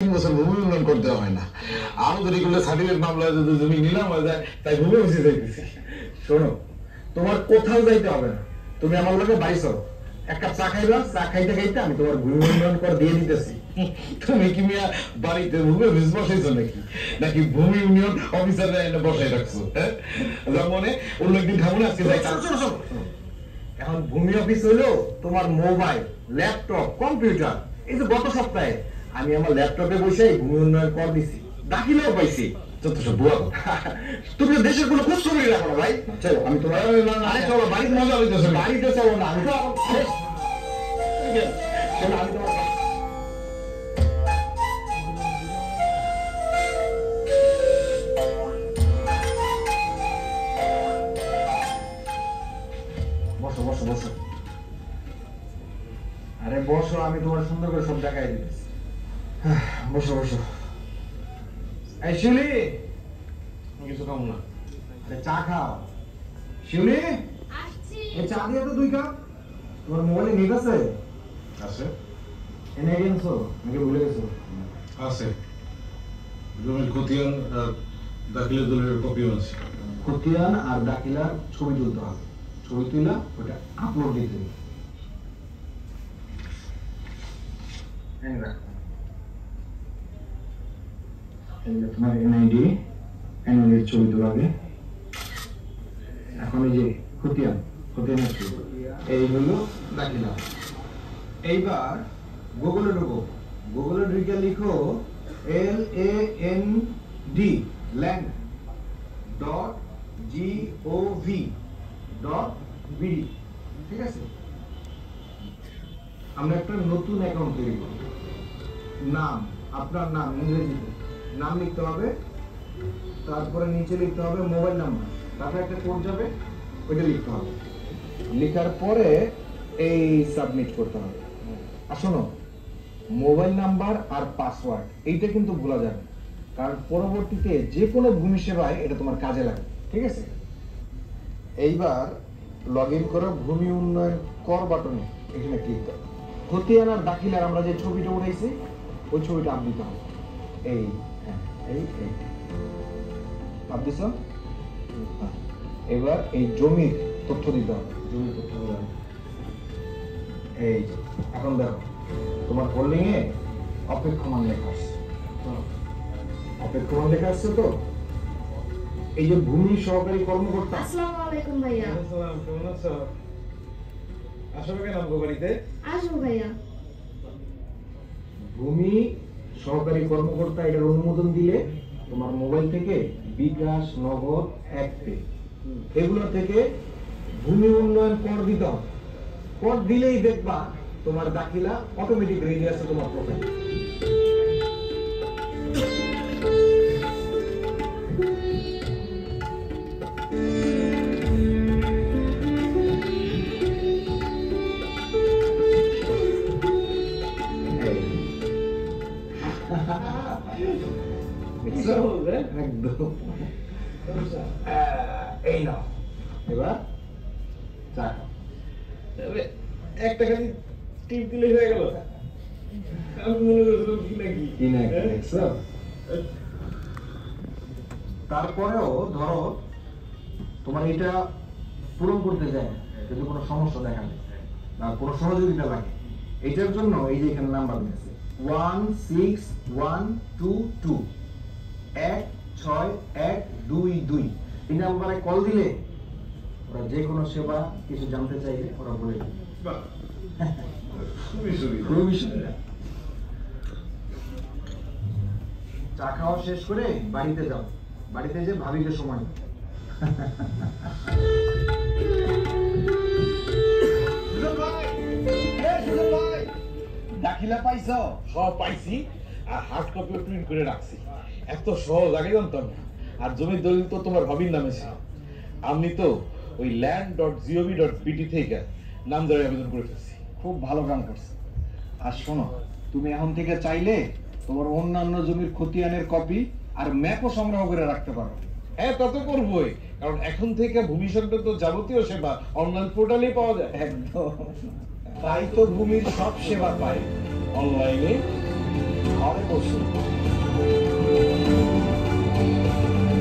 বছর ভূমি উন্নয়ন করতে হয় না। আমি তো রেগুলার সার্টিফিকেট মামলা যদি জমি নিলাম হয়ে যায়, তাই ভূমি অফিসে যাইতেছি। শোনো, তোমার কোথাও যাইতে হবে না, তুমি আমার লোকে বাড়ি চলো, এক কাপ চা খাইবা, চা খাইতে খাইতে আমি তোমার ভূমি উন্নয়ন করে দিয়ে দিতেছি। তুমি কি মিয়া বাড়িতে ভূমি অফিস বসাইছো নাকি, নাকি ভূমি ইউনিয়ন অফিসার এনে বসাই রাখছো? হ্যাঁ, মনে অন্য একদিন খাবো না, আজকে যাই। এখন ভূমি অফিস হইলো তোমার মোবাইল, ল্যাপটপ, কম্পিউটার। এই যে গত সপ্তাহে আমি আমার ল্যাপটপে বসে ভূমি উন্নয়ন কর দিছি, দাখিলেও পাইছি। তুমি দেশের কোনো খোঁজ খবর রাখো না ভাই। চলো আমি তোমার চলো বাড়িতে মজা হইতেছে। বাড়িতে চলো না, আমি তো আমি তোমার বসো বসো বসো। আরে বসো, আমি তোমার সুন্দর করে সব দেখাই দিতেছি। বসো বসো। এই শিউলি, কিছু খাবো না। আরে চা খাও। শিউলি, এই চা দিয়ে তো 2 কাপ। তোমার মোবাইলে নেট আছে? আছে। এনে গেছো নাকি ভুলে গেছো? আছে। জমির খতিয়ান আর দাখিলের দলিলের কপিও আছে। খতিয়ান আর দাখিলার ছবি তুলতে হবে। ছবি তুলা ওটা আপলোড দিতে হবে। তোমার এনআইডি, এনআইডির ছবি তোলাবে। এখন এই যে খতিয়ানের ছবি, এই হলো দাখিলা। এইবার গুগলে ঢুকো, গুগলে ঢুকে লিখো LAND ল্যান্ড .gov.bd। ঠিক আছে, আমরা একটা নতুন অ্যাকাউন্ট তৈরি করব। নাম, আপনার নাম ইংরেজিতে নাম লিখতে হবে, তারপরে নিচে লিখতে হবে মোবাইল নাম্বার, তারপরে একটা কোড যাবে, ওইটা লিখতে হবে। লেখার পরে এই সাবমিট করতে হবে। আর শোনো, মোবাইল নাম্বার আর পাসওয়ার্ড এইটা কিন্তু ভোলা যাবে না, কারণ পরবর্তীতে যে কোনো ভূমি সেবায় এটা তোমার কাজে লাগে। ঠিক আছে, এইবার লগ ইন করো ভূমি উন্নয়ন কর বাটনে, এখানে ক্লিক করো। খতিয়ান আর দাখিলার আমরা যে ছবিটা উঠাইছি ওই ছবিটা আপ দিতে হবে। এই হ্যাঁ, এই আপ দিছ। এবার এই জমির তথ্য দিতে হবে, জমির তথ্য দিতে হবে। এই এখন দেখো তোমার হোল্ডিং এ অপেক্ষমান লেখা আছে, অপেক্ষমান লেখা আছে তো। এই যে ভূমি সহকারী কর্মকর্তা। আসসালামু আলাইকুম ভাইয়া। আসসালাম, কেমন আছো? আসবে কেন আমগো বাড়িতে? আসবো ভাইয়া। ভূমি সহকারী কর্মকর্তা এটার অনুমোদন দিলে তোমার মোবাইল থেকে বিকাশ, নগদ, অ্যাপে এগুলো থেকে ভূমি উন্নয়ন কর দিতে হবে। কর দিলেই দেখবা তোমার দাখিলা অটোমেটিক রেডি আছে তোমার প্রোফাইল। একদম এই নাও, এবার চা খাও। একটা খালি টিপ দিলে হয়ে গেল। আমি মনে করছিলাম কি নাকি দেখছো? তারপরেও ধরো তোমার এটা পূরণ করতে যায় যদি কোনো সমস্যা দেখা দেয় বা কোনো সহযোগিতা লাগে, এটার জন্য এই যে এখানে নাম্বার দিয়েছে 16122 16122। এই নাম্বারে কল দিলে ওরা যে কোনো সেবা কিছু জানতে চাইলে ওরা বলে দেবে। খুবই সুবিধা। চা খাওয়া শেষ করে বাড়িতে যাও, বাড়িতে যে ভাবিকে সময় দাও। দাখিলা পাইছো? সব পাইছি, আর হার্ড কপি প্রিন্ট করে রাখছি। এত সহজ আগে জানতাম না। আর জমির দলিল তো তোমার ভাবির নামে ছিল। আমি তো ওই land.gov.bd থেকে নাম ধরে আবেদন করে ফেলছি। খুব ভালো কাম করছে। আর শোনো, তুমি এখন থেকে চাইলে তোমার অন্যান্য জমির খতিয়ানের কপি আর ম্যাপও সংগ্রহ করে রাখতে পারো। হ্যাঁ, তা তো করবোই, কারণ এখন থেকে ভূমি সংক্রান্ত যাবতীয় সেবা অনলাইন পোর্টালে পাওয়া যায়। একদম, তাই তো ভূমির সব সেবা পায় অনলাইনে আরে বসুন।